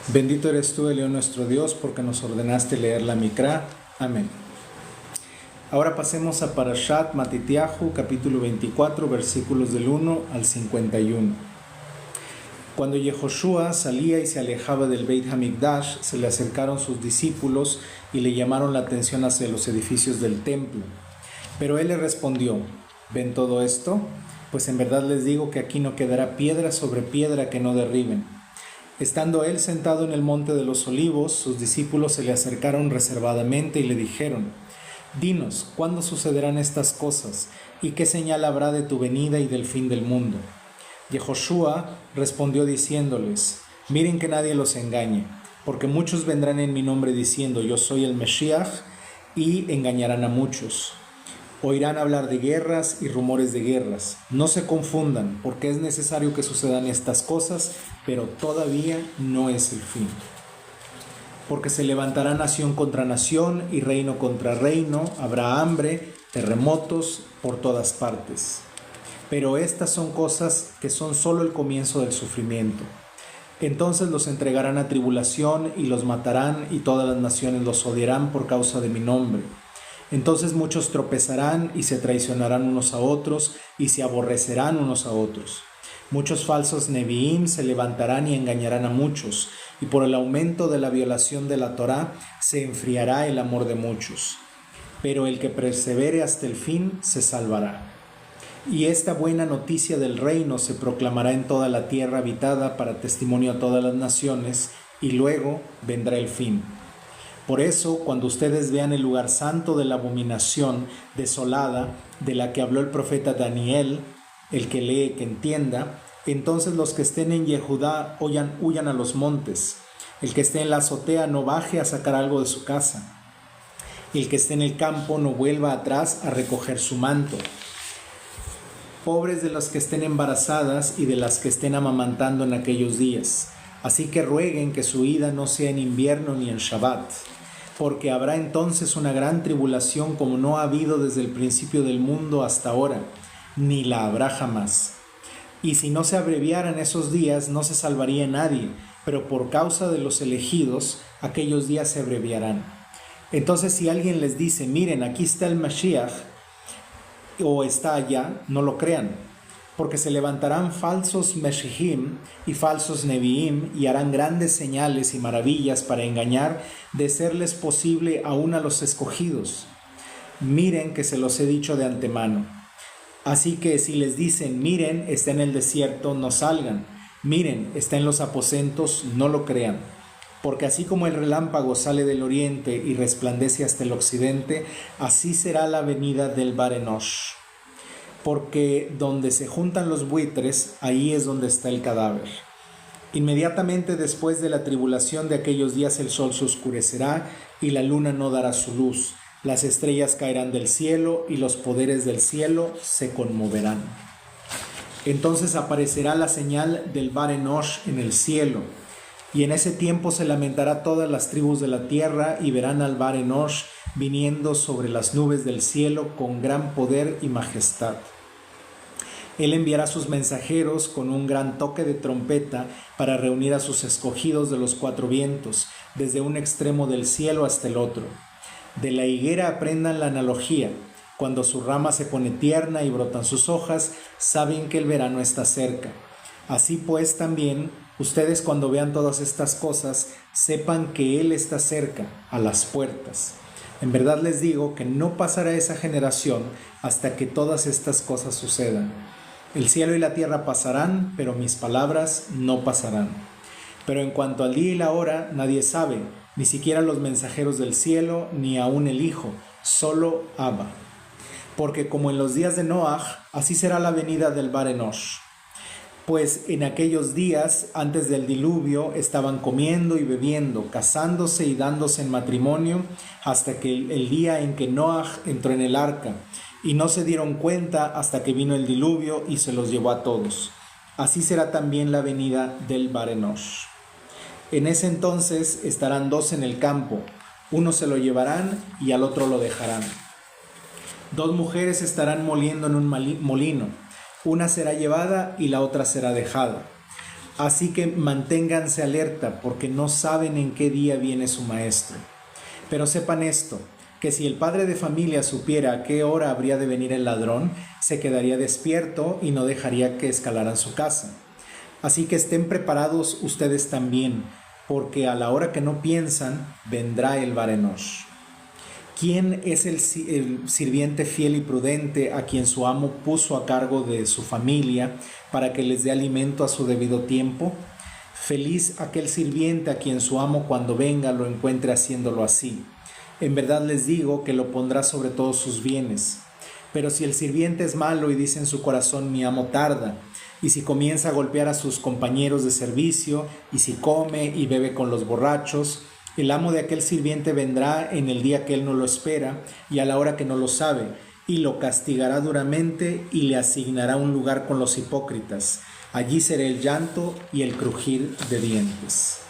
Bendito eres tú, Elión nuestro Dios, porque nos ordenaste leer la Mikra. Amén. Ahora pasemos a Parashat Matityahu, capítulo 24, versículos del 1 al 51. Cuando Yehoshua salía y se alejaba del Beit Hamikdash, se le acercaron sus discípulos y le llamaron la atención hacia los edificios del templo. Pero él le respondió: ¿ven todo esto? Pues en verdad les digo que aquí no quedará piedra sobre piedra que no derriben. Estando él sentado en el monte de los olivos, sus discípulos se le acercaron reservadamente y le dijeron: Dinos, ¿cuándo sucederán estas cosas? ¿Y qué señal habrá de tu venida y del fin del mundo? Yehoshua respondió diciéndoles: Miren que nadie los engañe, porque muchos vendrán en mi nombre diciendo: Yo soy el Mesías, y engañarán a muchos. Oirán hablar de guerras y rumores de guerras. No se confundan, porque es necesario que sucedan estas cosas, pero todavía no es el fin. Porque se levantará nación contra nación y reino contra reino, habrá hambre, terremotos por todas partes. Pero estas son cosas que son solo el comienzo del sufrimiento. Entonces los entregarán a tribulación y los matarán, y todas las naciones los odiarán por causa de mi nombre. Entonces muchos tropezarán y se traicionarán unos a otros y se aborrecerán unos a otros. Muchos falsos neviim se levantarán y engañarán a muchos, y por el aumento de la violación de la Torá se enfriará el amor de muchos. Pero el que persevere hasta el fin se salvará. Y esta buena noticia del reino se proclamará en toda la tierra habitada para testimonio a todas las naciones, y luego vendrá el fin. Por eso, cuando ustedes vean el lugar santo de la abominación desolada, de la que habló el profeta Daniel, el que lee que entienda, entonces los que estén en Yehudá huyan a los montes. El que esté en la azotea no baje a sacar algo de su casa. El que esté en el campo no vuelva atrás a recoger su manto. Pobres de las que estén embarazadas y de las que estén amamantando en aquellos días. Así que rueguen que su ida no sea en invierno ni en Shabbat, porque habrá entonces una gran tribulación como no ha habido desde el principio del mundo hasta ahora, ni la habrá jamás. Y si no se abreviaran esos días, no se salvaría nadie, pero por causa de los elegidos, aquellos días se abreviarán. Entonces, si alguien les dice: miren, aquí está el Mashiach, o está allá, no lo crean, porque se levantarán falsos Meshihim y falsos Neviim y harán grandes señales y maravillas para engañar, de serles posible aún a los escogidos. Miren que se los he dicho de antemano. Así que si les dicen: miren, está en el desierto, no salgan. Miren, está en los aposentos, no lo crean. Porque así como el relámpago sale del oriente y resplandece hasta el occidente, así será la venida del Bar Enosh. Porque donde se juntan los buitres, ahí es donde está el cadáver. Inmediatamente después de la tribulación de aquellos días el sol se oscurecerá y la luna no dará su luz. Las estrellas caerán del cielo y los poderes del cielo se conmoverán. Entonces aparecerá la señal del Bar Enosh en el cielo. Y en ese tiempo se lamentará todas las tribus de la tierra y verán al Bar Enosh viniendo sobre las nubes del cielo con gran poder y majestad. Él enviará sus mensajeros con un gran toque de trompeta para reunir a sus escogidos de los cuatro vientos, desde un extremo del cielo hasta el otro. De la higuera aprendan la analogía. Cuando su rama se pone tierna y brotan sus hojas, saben que el verano está cerca. Así pues también, ustedes cuando vean todas estas cosas, sepan que Él está cerca, a las puertas. En verdad les digo que no pasará esa generación hasta que todas estas cosas sucedan. El cielo y la tierra pasarán, pero mis palabras no pasarán. Pero en cuanto al día y la hora, nadie sabe, ni siquiera los mensajeros del cielo, ni aun el Hijo, solo Abba. Porque como en los días de Noaj, así será la venida del Bar Enosh. Pues en aquellos días, antes del diluvio, estaban comiendo y bebiendo, casándose y dándose en matrimonio, hasta que el día en que Noaj entró en el arca, y no se dieron cuenta hasta que vino el diluvio y se los llevó a todos. Así será también la venida del Bar Enosh. En ese entonces estarán dos en el campo, uno se lo llevarán y al otro lo dejarán. Dos mujeres estarán moliendo en un molino, una será llevada y la otra será dejada. Así que manténganse alerta porque no saben en qué día viene su maestro. Pero sepan esto, que si el padre de familia supiera a qué hora habría de venir el ladrón, se quedaría despierto y no dejaría que escalaran su casa. Así que estén preparados ustedes también, porque a la hora que no piensan, vendrá el Barenosh. ¿Quién es el sirviente fiel y prudente a quien su amo puso a cargo de su familia para que les dé alimento a su debido tiempo? Feliz aquel sirviente a quien su amo cuando venga lo encuentre haciéndolo así. En verdad les digo que lo pondrá sobre todos sus bienes. Pero si el sirviente es malo y dice en su corazón mi amo tarda, y si comienza a golpear a sus compañeros de servicio, y si come y bebe con los borrachos, el amo de aquel sirviente vendrá en el día que él no lo espera y a la hora que no lo sabe, y lo castigará duramente y le asignará un lugar con los hipócritas. Allí será el llanto y el crujir de dientes.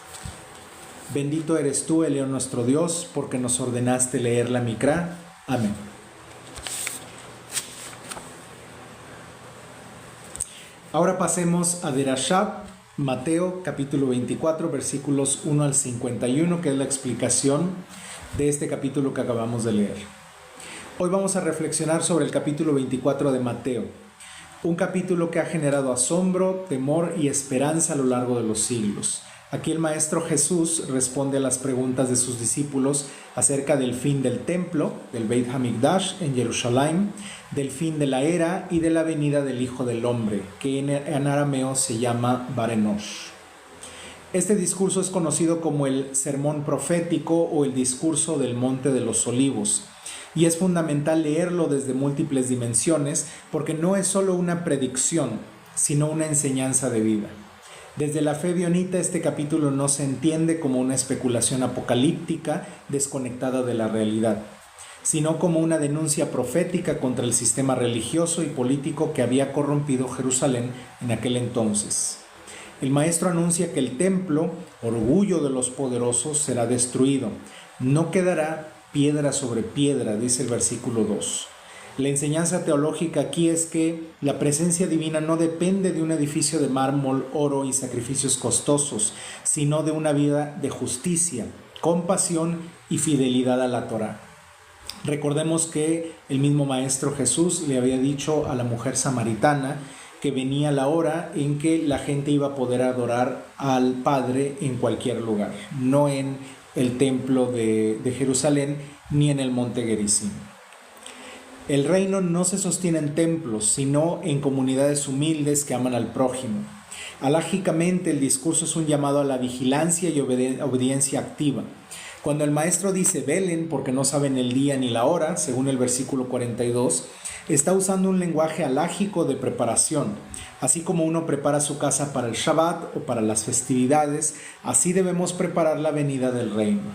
Bendito eres tú, Elión nuestro Dios, porque nos ordenaste leer la Mikra. Amén. Ahora pasemos a Derashá, Mateo capítulo 24, versículos 1 al 51, que es la explicación de este capítulo que acabamos de leer. Hoy vamos a reflexionar sobre el capítulo 24 de Mateo, un capítulo que ha generado asombro, temor y esperanza a lo largo de los siglos. Aquí el Maestro Jesús responde a las preguntas de sus discípulos acerca del fin del templo, del Beit HaMikdash en Jerusalén, del fin de la era y de la venida del Hijo del Hombre, que en arameo se llama Barenosh. Este discurso es conocido como el sermón profético o el discurso del Monte de los Olivos, y es fundamental leerlo desde múltiples dimensiones porque no es solo una predicción, sino una enseñanza de vida. Desde la fe bionita, este capítulo no se entiende como una especulación apocalíptica desconectada de la realidad, sino como una denuncia profética contra el sistema religioso y político que había corrompido Jerusalén en aquel entonces. El maestro anuncia que el templo, orgullo de los poderosos, será destruido. No quedará piedra sobre piedra, dice el versículo 2. La enseñanza teológica aquí es que la presencia divina no depende de un edificio de mármol, oro y sacrificios costosos, sino de una vida de justicia, compasión y fidelidad a la Torá. Recordemos que el mismo Maestro Jesús le había dicho a la mujer samaritana que venía la hora en que la gente iba a poder adorar al Padre en cualquier lugar, no en el templo de Jerusalén ni en el monte Gerizim. El reino no se sostiene en templos, sino en comunidades humildes que aman al prójimo. Alágicamente, el discurso es un llamado a la vigilancia y obediencia activa. Cuando el maestro dice velen porque no saben el día ni la hora, según el versículo 42, está usando un lenguaje alágico de preparación. Así como uno prepara su casa para el Shabbat o para las festividades, así debemos preparar la venida del reino.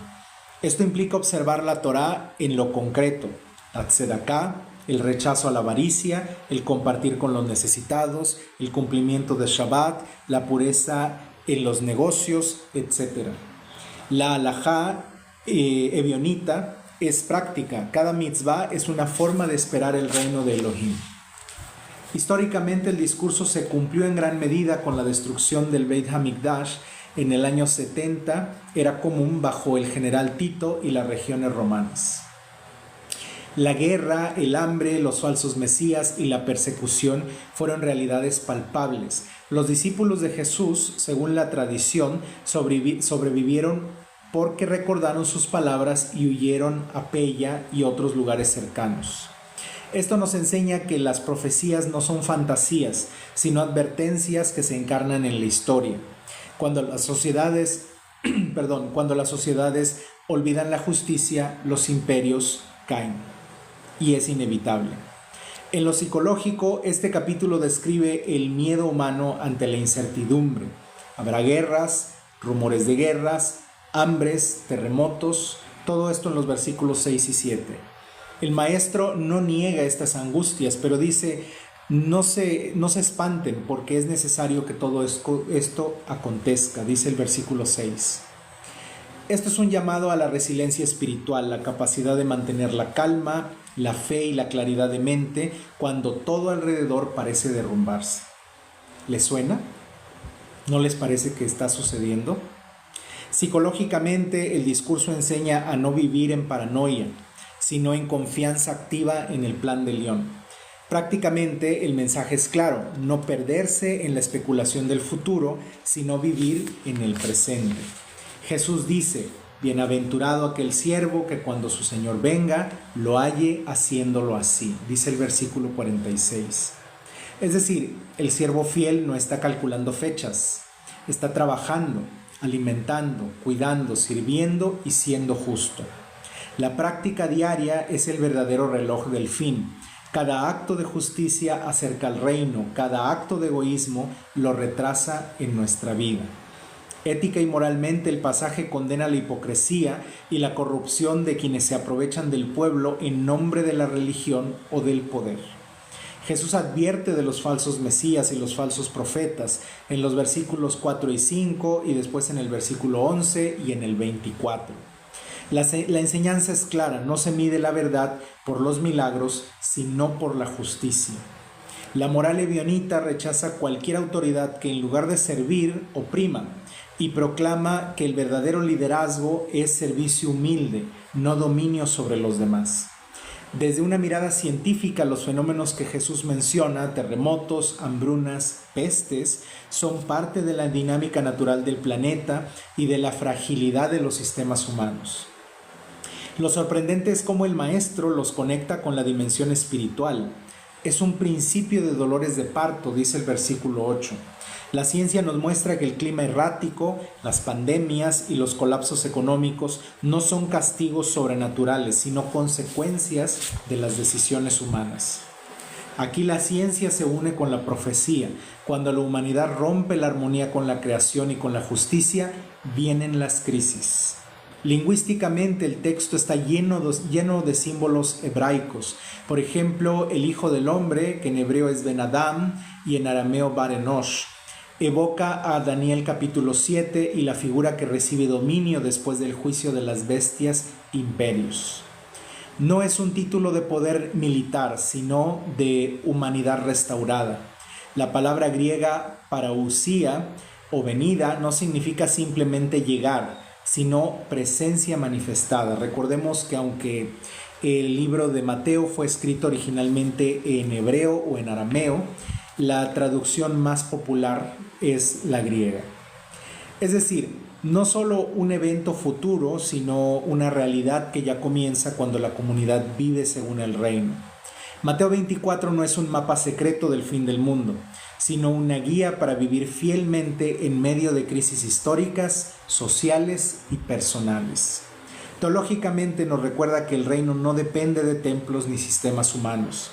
Esto implica observar la Torá en lo concreto, la tzedaká, el rechazo a la avaricia, el compartir con los necesitados, el cumplimiento de Shabbat, la pureza en los negocios, etc. La halajá ebionita es práctica. Cada mitzvah es una forma de esperar el reino de Elohim. Históricamente el discurso se cumplió en gran medida con la destrucción del Beit HaMikdash en el año 70. Era común bajo el general Tito y las regiones romanas. La guerra, el hambre, los falsos mesías y la persecución fueron realidades palpables. Los discípulos de Jesús, según la tradición, sobrevivieron porque recordaron sus palabras y huyeron a Pella y otros lugares cercanos. Esto nos enseña que las profecías no son fantasías, sino advertencias que se encarnan en la historia. Cuando las sociedades olvidan la justicia, los imperios caen. Y es inevitable. En lo psicológico, este capítulo describe el miedo humano ante la incertidumbre. Habrá guerras, rumores de guerras, hambres, terremotos, todo esto en los versículos 6 y 7. El maestro no niega estas angustias, pero dice, no se espanten porque es necesario que todo esto acontezca, dice el versículo 6. Esto es un llamado a la resiliencia espiritual, la capacidad de mantener la calma, la fe y la claridad de mente cuando todo alrededor parece derrumbarse. ¿Le suena? ¿No les parece que está sucediendo? Psicológicamente, el discurso enseña a no vivir en paranoia, sino en confianza activa en el plan de León. Prácticamente el mensaje es claro: no perderse en la especulación del futuro, sino vivir en el presente. Jesús dice: bienaventurado aquel siervo que cuando su Señor venga, lo halle haciéndolo así, dice el versículo 46. Es decir, el siervo fiel no está calculando fechas, está trabajando, alimentando, cuidando, sirviendo y siendo justo. La práctica diaria es el verdadero reloj del fin. Cada acto de justicia acerca al reino, cada acto de egoísmo lo retrasa en nuestra vida. Ética y moralmente, el pasaje condena la hipocresía y la corrupción de quienes se aprovechan del pueblo en nombre de la religión o del poder. Jesús advierte de los falsos mesías y los falsos profetas en los versículos 4 y 5 y después en el versículo 11 y en el 24. La enseñanza es clara: no se mide la verdad por los milagros, sino por la justicia. La moral ebionita rechaza cualquier autoridad que en lugar de servir, oprima, y proclama que el verdadero liderazgo es servicio humilde, no dominio sobre los demás. Desde una mirada científica, los fenómenos que Jesús menciona, terremotos, hambrunas, pestes, son parte de la dinámica natural del planeta y de la fragilidad de los sistemas humanos. Lo sorprendente es cómo el Maestro los conecta con la dimensión espiritual. Es un principio de dolores de parto, dice el versículo 8. La ciencia nos muestra que el clima errático, las pandemias y los colapsos económicos no son castigos sobrenaturales, sino consecuencias de las decisiones humanas. Aquí la ciencia se une con la profecía. Cuando la humanidad rompe la armonía con la creación y con la justicia, vienen las crisis. Lingüísticamente, el texto está lleno de símbolos hebraicos. Por ejemplo, el Hijo del Hombre, que en hebreo es Ben Adam y en arameo Bar Enosh, evoca a Daniel capítulo 7 y la figura que recibe dominio después del juicio de las bestias, imperios. No es un título de poder militar, sino de humanidad restaurada. La palabra griega parousia o venida no significa simplemente llegar, sino presencia manifestada. Recordemos que aunque el libro de Mateo fue escrito originalmente en hebreo o en arameo, la traducción más popular es la griega. Es decir, no solo un evento futuro, sino una realidad que ya comienza cuando la comunidad vive según el reino. Mateo 24 no es un mapa secreto del fin del mundo, sino una guía para vivir fielmente en medio de crisis históricas, sociales y personales. Teológicamente nos recuerda que el reino no depende de templos ni sistemas humanos.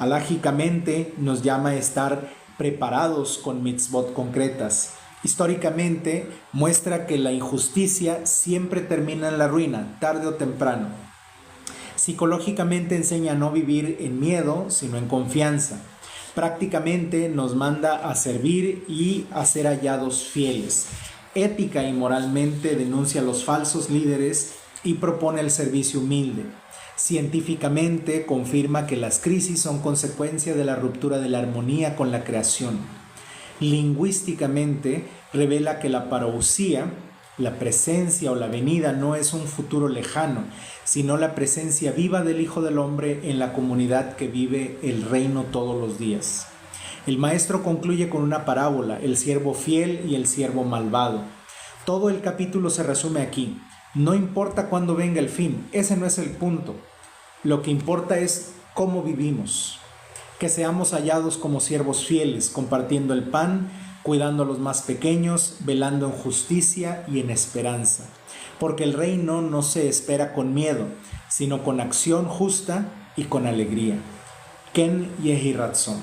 Alágicamente nos llama a estar preparados con mitzvot concretas. Históricamente muestra que la injusticia siempre termina en la ruina, tarde o temprano. Psicológicamente enseña a no vivir en miedo, sino en confianza. Prácticamente nos manda a servir y a ser hallados fieles. Ética y moralmente denuncia a los falsos líderes y propone el servicio humilde. Científicamente confirma que las crisis son consecuencia de la ruptura de la armonía con la creación. Lingüísticamente revela que la parousia, la presencia o la venida, no es un futuro lejano, sino la presencia viva del Hijo del Hombre en la comunidad que vive el reino todos los días. El Maestro concluye con una parábola: el siervo fiel y el siervo malvado. Todo el capítulo se resume aquí. No importa cuándo venga el fin, ese no es el punto. Lo que importa es cómo vivimos. Que seamos hallados como siervos fieles, compartiendo el pan, cuidando a los más pequeños, velando en justicia y en esperanza. Porque el reino no se espera con miedo, sino con acción justa y con alegría. Ken Yehi Ratzon.